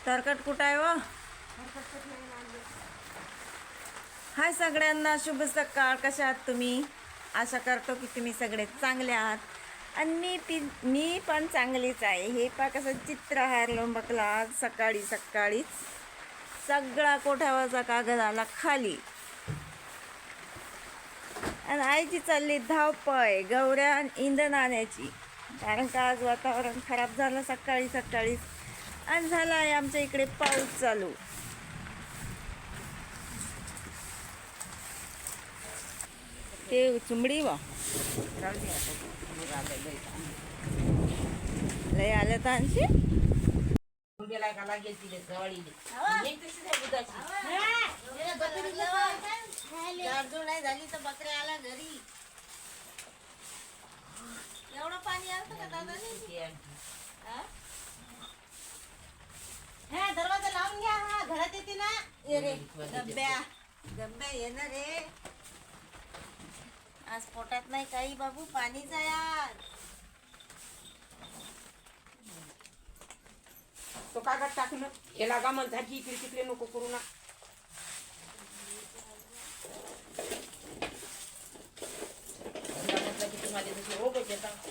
तरकट कुठं आहे व? हाय सगळ्यांना, शुभ सकाळ. कशा आहात तुम्ही? आशा करतो की तुम्ही सगळे चांगले आहात. आणि मी पण चांगलीच आहे. हे पा कसं चित्र हारलं बघला. सकाळी सकाळीच सगळा कोठ्यावरचा कागद आला खाली. आणि आईची चालली धावपळ गौऱ्या इंधन आणायची. कारण का आज वातावरण खराब झालं सकाळी सकाळीच. आणि झाला आहे आमच्या इकडे पाऊस चालू. ते चुंबडी वा लय आलं तर आणशी नाही झाली तर बकऱ्या आला घरी. एवढं पाणी आलं का दादा? हा दरवाजा लावून घ्या. हा घरात येते ना. ये रे गब्या गब्या ये ना रे. आज पोटात नाही काही बाबू, पाणीचा यार. तो कागद टाकलं याला गामन झाली. इकडे तिकडे नको करू ना. माझे तसे रोगच येतात.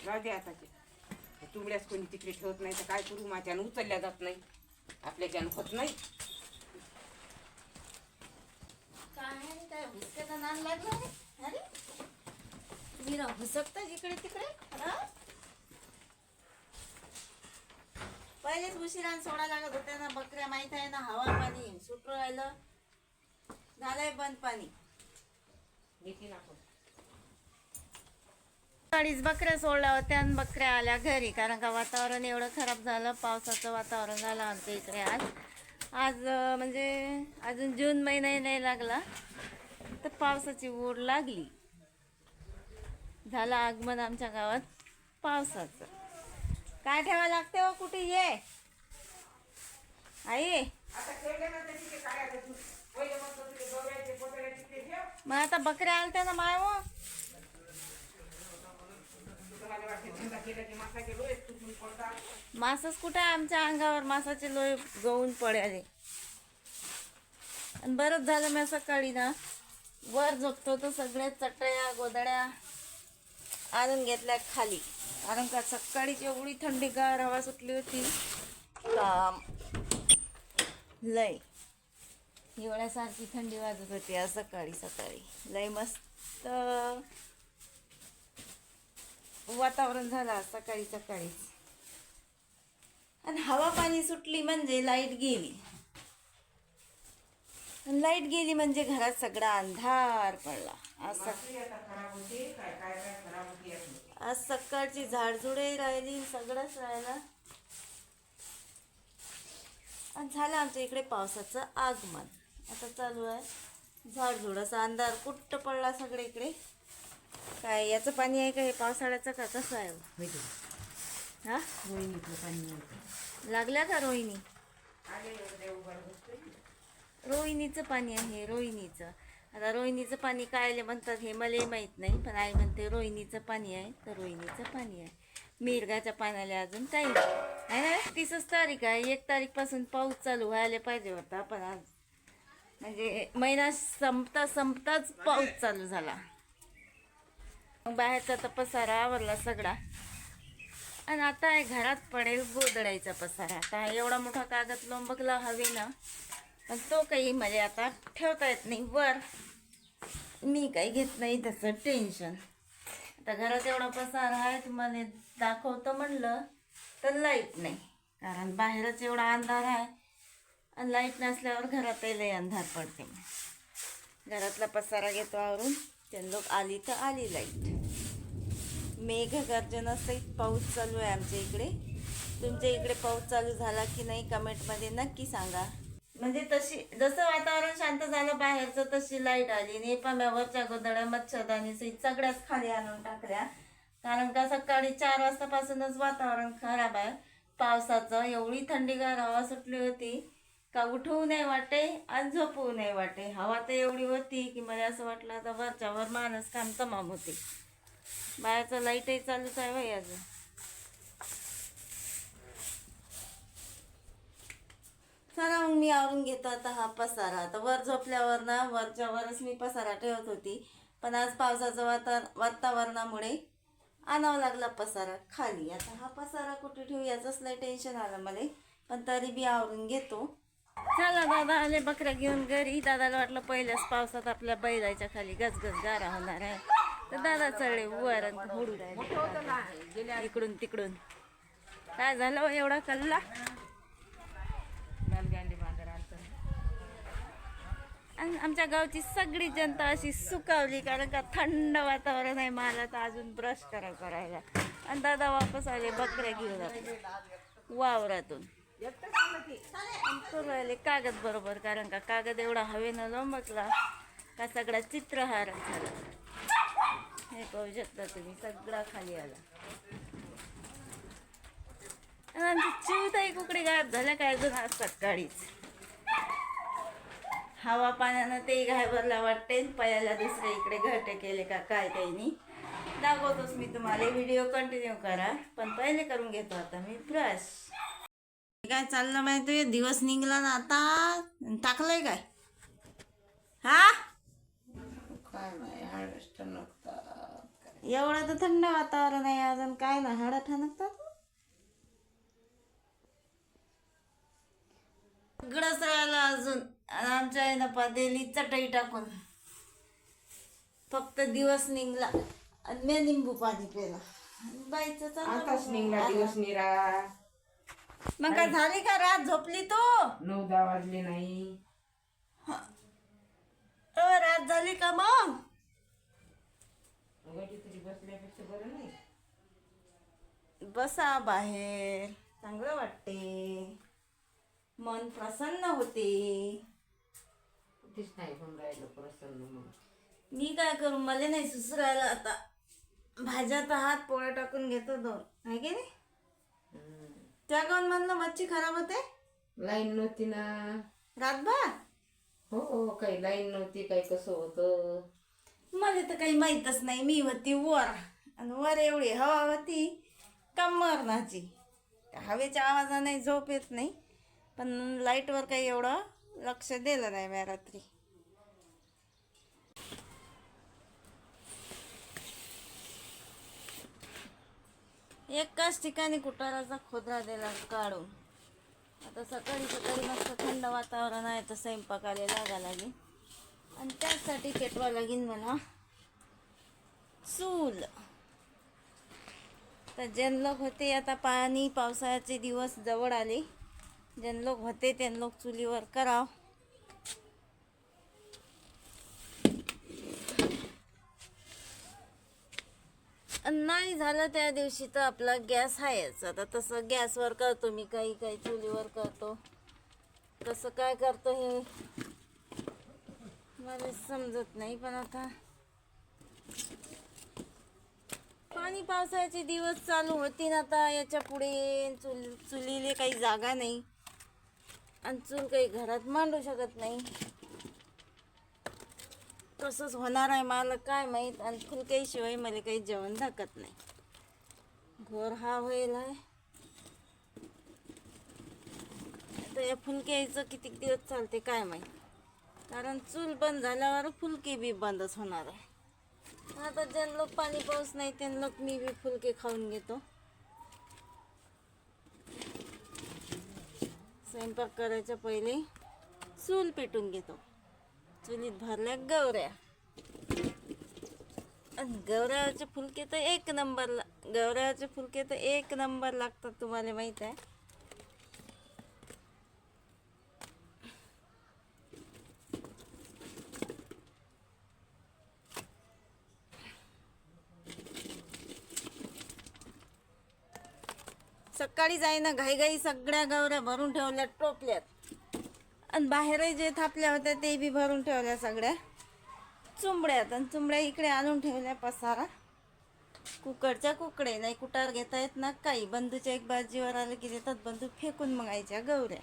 राहू दे आताचे. तुमल्यास कोणी तिकडे ठेवत नाही तर काय करू. माझ्यानं उचलल्या जात नाही, आपल्याच्यानं होत नाही. काय हुसक्याचा नाद लागला रे? अरे तुम्ही हुसकता जिकडे तिकडे. पहिलेच उशिरान सोडा लागत होत्या ना बकऱ्या. माहित आहे ना, हवा पाणी सुटू राहिलं. झालंय बंद पाणी. सकाळीच बकऱ्या सोडल्या होत्या आणि बकऱ्या आल्या घरी. कारण का वातावरण एवढं खराब झालं. पावसाचं वातावरण झालं आमच्या इकडे आज म्हणजे अजून जून महिना नाही लागला तर पावसाची ओढ लागली. झालं आगमन आमच्या गावात पावसाचं. काय ठेवा लागते हो? कुठे ये आई? मग आता बकऱ्या आलत्या ना माय हो. मासच कुठे आहे आमच्या अंगावर? मासाचे लोय गळून पडाले. आणि बरंच झालं मी सकाळी ना वर झोपतो तर सगळ्या चटया गोदड्या आणून घेतल्या खाली. कारण का सकाळीच एवढी थंडीगार हवा सुटली होती का लय हिवाळ्यासारखी थंडी वाजत होती. आज सकाळी सकाळी लय मस्त वातावरण झालं आज सकाळी सकाळीच. आणि हवा पाणी सुटली म्हणजे लाईट गेली. लाईट गेली म्हणजे घरात सगळा अंधार पडला. आज सकाळची झाडझुडे राहिली, सगळंच राहिलं. आणि झालं आमच्या इकडे पावसाचं आगमन. आता चालू आहे झाडझुडाचा. अंधार कुठं पडला सगळे इकडे. काय याचं पाणी आहे का हे पावसाळ्याचं का कसं आहे? हा रोहिणीतलं पाणी लागल्या का? रोहिणीचं पाणी आहे. रोहिणीचं आता रोहिणीचं पाणी काय म्हणतात हे मला माहीत नाही, पण आई म्हणते रोहिणीचं पाणी आहे तर रोहिणीचं पाणी आहे. मिरगाच्या पाण्याला अजून काही आहे ना. 30 तारीख आहे. 1 तारीखपासून पाऊस चालू व्हायला पाहिजे होता, पण आज म्हणजे महिना संपताच पाऊस चालू झाला. मग बाहेरचा तर पसारा आवरला सगळा. आणि आता आहे घरात पडेल गोदड्याचा पसारा. आता एवढा मोठा कागद लोंबकला हवे ना, पण तो काही म्हणजे आता ठेवता येत नाही वर. मी काही घेत नाही त्याचं टेन्शन. आता घरात एवढा पसारा आहे तुम्हाला दाखवतो म्हणलं तर लाईट नाही. कारण बाहेरच एवढा अंधार आहे आणि लाईट नसल्यावर घरातही लय अंधार पडते. घरातला पसारा घेतो आवरून. ते लोक आली तर आली लाईट. मेघगर्जनासहित पाऊस चालू आहे आमच्या इकडे. तुमच्या इकडे पाऊस चालू झाला की नाही कमेंटमध्ये नक्की सांगा. म्हणजे जसं वातावरण शांत झालं बाहेरचं तशी लाईट आली. आणि वरच्या गोदड्या मच्छरदाणी सहित सगळ्याच खाली आणून टाकल्या. कारण का सकाळी 4 वाजतापासूनच वातावरण खराब आहे. पावसाचं एवढी थंडीगार हवा सुटली होती का उठवू नाही वाटे आणि झोपवू नाही वाटे. हवा तर एवढी होती की मला असं वाटलं आता वरच्यावर माणूस काम तमाम होते. बाहेरचं लाईटही चालूच आहे बाई अजून. चला मग मी आवरून घेतो आता हा पसारा. आता वर झोपल्यावर ना वरच्या वरच मी पसारा ठेवत होती, पण आज पावसाचं वातावरणामुळे आणावं लागला पसारा खाली. आता हा पसारा कुठे ठेवू याचंच लय टेन्शन आलं मला, पण तरी बी आवरून घेतो. चला दादा आले बकऱ्या घेऊन घरी. दादाला वाटलं पहिल्याच पावसात आपल्या बैलाच्या खाली गजगज गारा होणार आहे, तर दादा चढले वर आणि होडू राहिले इकडून तिकडून. काय झालं हो एवढा कल्ला? आणि आमच्या गावची सगळी जनता अशी सुकावली, कारण का थंड वातावरण आहे. मला तर अजून ब्रश करायचा राहिला. आणि दादा वापस आले बकऱ्या घेऊन आपल्या वावरातून. करू राहिले कागद बरोबर, कारण का कागद एवढा हवेनं लोंबकला का सगळा चित्रहार झाला. हे पाहू शकता तुम्ही, सगळा खाली आला. आणि आमची चिवताई कुकडे गायब झाल्या काय अजून आज सकाळीच. हवा पाण्यानं ते घाबरला वाटते. पयाला दुसऱ्या इकडे घरटे केले का काय त्यांनी दाखवतोच मी तुम्हाला. व्हिडिओ कंटिन्यू करा, पण पहिले करून घेतो आता मी ब्रश. काय चाललं माहिती, दिवस निघला ना आता. टाकलंय काय हा काय नाही हाडष्ट एवढं तर थंड वातावरण आहे अजून काय ना हाडं ठणकतात. सगळंच राहिलं अजून. आमच्या आहे ना पादेली चटई टाकून फक्त दिवस निघला आणि मी लिंबू पाणी पेला. बाईचं आताच निघला दिवस निरा. मग काय झाली का रात झोपली तू? 9-10 वाजले नाही. रात झाली का मग? तरी बसल्यापेक्षा बरं नाही. बसा बाहेर, चांगलं वाटते, मन प्रसन्न होते. तेच नाही होऊन राहिलं प्रसन्न. मग मी काय करू, मला नाही सुसरायला आता. भाज्या तर हात पोळ्या टाकून घेतो 2, आहे की नाही? त्या गाऊन म्हणलं मच्छी खराब होते. लाईन नव्हती ना रातभर. हो काही लाईन नव्हती, काही कसं होतं मला तर काही माहीतच नाही. मी होती वर आणि वर एवढी हवा होती का मरणाची. हवेच्या आवाजाने झोप येत नाही, पण लाईटवर काही एवढं लक्ष दिलं नाही मी रात्री. एकाच ठिकाणी कुटाराचा खोदरा दिला काढून. आता सकाळी सकाळी मस्त थंड वातावरण आहे, तर स्वयंपाकाला लागा लागेल आणि त्यासाठी पेटवा लागेल मला चूल. तर जन लोक होते, आता पावसाळ्याचे दिवस जवळ आले, जन लोक होते त्यां लोक चुलीवर कराव. नाही झालं त्या दिवशी तर आपला गॅस आहेच. आता तसं गॅसवर करतो मी, काही काही चुलीवर करतो. कसं काय करतो हे मला समजत नाही, पण आता पावसाचे दिवस चालू होतील. आता याच्या पुढे चुलीले काही जागा नाही आणि चूल काही घरात मांडू शकत नाही. तसंच होणार आहे मला काय माहीत. आणि फुलक्याशिवाय मला काही जेवण धाकत नाही. घोर हा होईल आहे. आता या फुलक्याचं किती दिवस चालते काय माहीत, कारण चूल बंद झाल्यावर फुलके बी बंदच होणार आहे. आता ज्यां लोक पाणी पाऊस नाही त्यां लोक मी बी फुलके खाऊन घेतो. स्वयंपाक करायच्या पहिले चूल पेटून घेतो. चुलीत भरल्या गवऱ्या, आणि गवऱ्याचे फुलके तर एक नंबर लागतात, तुम्हाला माहित आहे. सकाळी जाईना घाईघाई सगळ्या गवऱ्या भरून ठेवल्या टोपल्यात, आणि बाहेरही जे थापल्या होत्या ते बी भरून ठेवल्या सगळ्या चुंबड्यात. आणि चुंबड्या इकडे आणून ठेवल्या पसारा. कुकडच्या कुकडे नाही कुटार घेता येत ना काही. बंधूच्या एक बाजीवर आलं की देतात बंधू फेकून मग आईच्या गौऱ्या.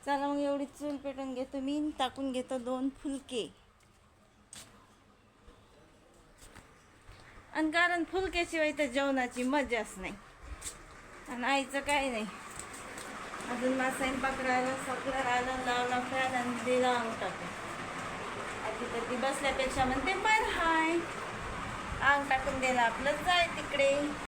चला मग एवढी चूल पेटून घेतो मी, टाकून घेतो 2 फुलके. आणि कारण फुलक्याशिवाय तर जेवणाची मजाच नाही. आणि आईचं काही नाही, अजून माझा पकडायला सगळं राहिलं, लावला फॅन आणि दिला अंग टाकून. आधी तर ती बसल्यापेक्षा म्हणते बरं हाय, अंग टाकून दिला आपलं जाय तिकडे.